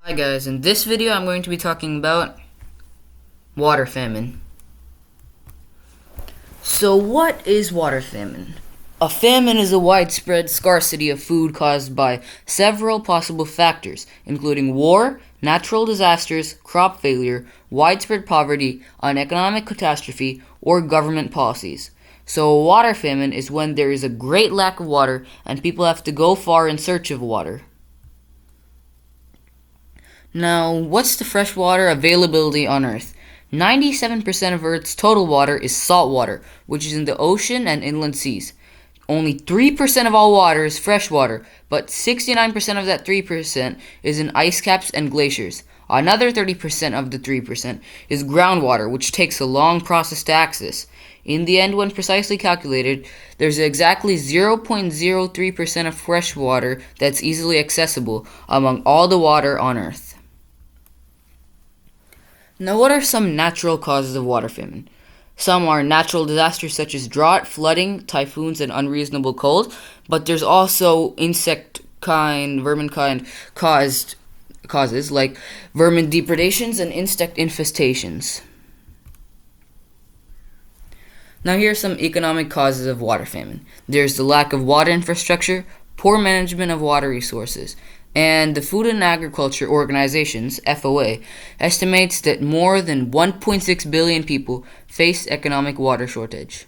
Hi guys, in this video I'm going to be talking about water famine. So what is water famine? A famine is a widespread scarcity of food caused by several possible factors, including war, natural disasters, crop failure, widespread poverty, an economic catastrophe, or government policies. So a water famine is when there is a great lack of water and people have to go far in search of water. Now, what's the freshwater availability on Earth? 97% of Earth's total water is salt water, which is in the ocean and inland seas. Only 3% of all water is freshwater, but 69% of that 3% is in ice caps and glaciers. Another 30% of the 3% is groundwater, which takes a long process to access. In the end, when precisely calculated, there's exactly 0.03% of fresh water that's easily accessible among all the water on Earth. Now, what are some natural causes of water famine? Some are natural disasters such as drought, flooding, typhoons, and unreasonable cold, but there's also vermin-kind causes like vermin depredations and insect infestations. Now, here are some economic causes of water famine. There's the lack of water infrastructure, poor management of water resources, and the Food and Agriculture Organization's FOA estimates that more than 1.6 billion people face economic water shortage.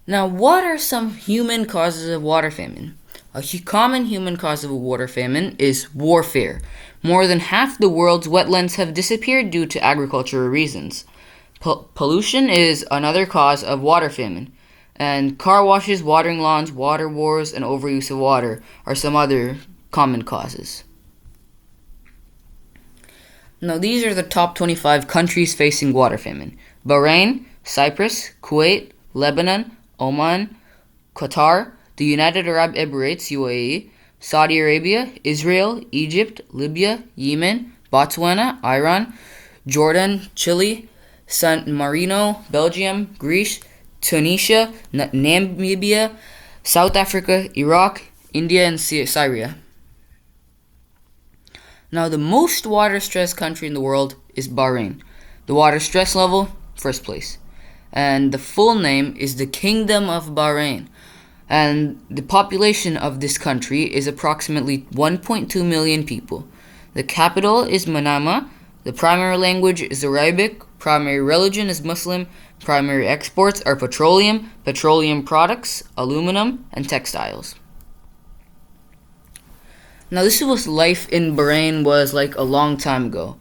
Now, what are some human causes of water famine? A common human cause of a water famine is warfare. More than half the world's wetlands have disappeared due to agricultural reasons. Pollution is another cause of water famine. And car washes, watering lawns, water wars, and overuse of water are some other common causes. Now, these are the top 25 countries facing water famine: Bahrain, Cyprus, Kuwait, Lebanon, Oman, Qatar, the United Arab Emirates (UAE), Saudi Arabia, Israel, Egypt, Libya, Yemen, Botswana, Iran, Jordan, Chile, San Marino, Belgium, Greece, Tunisia, Namibia, South Africa, Iraq, India, and Syria. Now, the most water-stressed country in the world is Bahrain. The water stress level, first place. And the full name is the Kingdom of Bahrain. And the population of this country is approximately 1.2 million people. The capital is Manama. The primary language is Arabic. Primary religion is Muslim. Primary exports are petroleum, petroleum products, aluminum, and textiles. Now, this is what life in Bahrain was like a long time ago.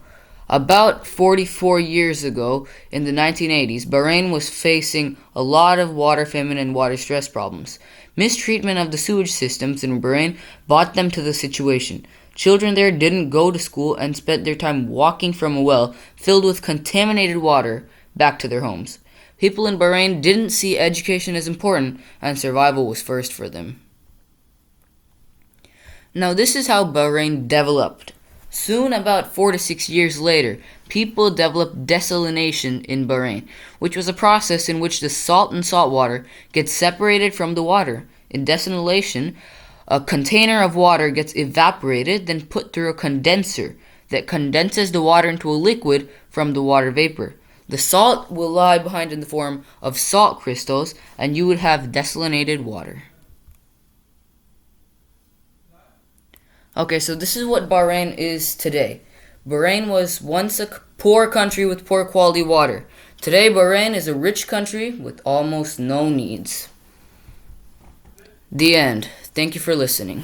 About 44 years ago, in the 1980s, Bahrain was facing a lot of water famine and water stress problems. Mistreatment of the sewage systems in Bahrain brought them to the situation. Children there didn't go to school and spent their time walking from a well filled with contaminated water back to their homes. People in Bahrain didn't see education as important, and survival was first for them. Now, this is how Bahrain developed. Soon, about 4 to 6 years later, people developed desalination in Bahrain, which was a process in which the salt and salt water gets separated from the water. In desalination, a container of water gets evaporated, then put through a condenser that condenses the water into a liquid from the water vapor. The salt will lie behind in the form of salt crystals, and you would have desalinated water. Okay, so this is what Bahrain is today. Bahrain was once a poor country with poor quality water. Today, Bahrain is a rich country with almost no needs. The end. Thank you for listening.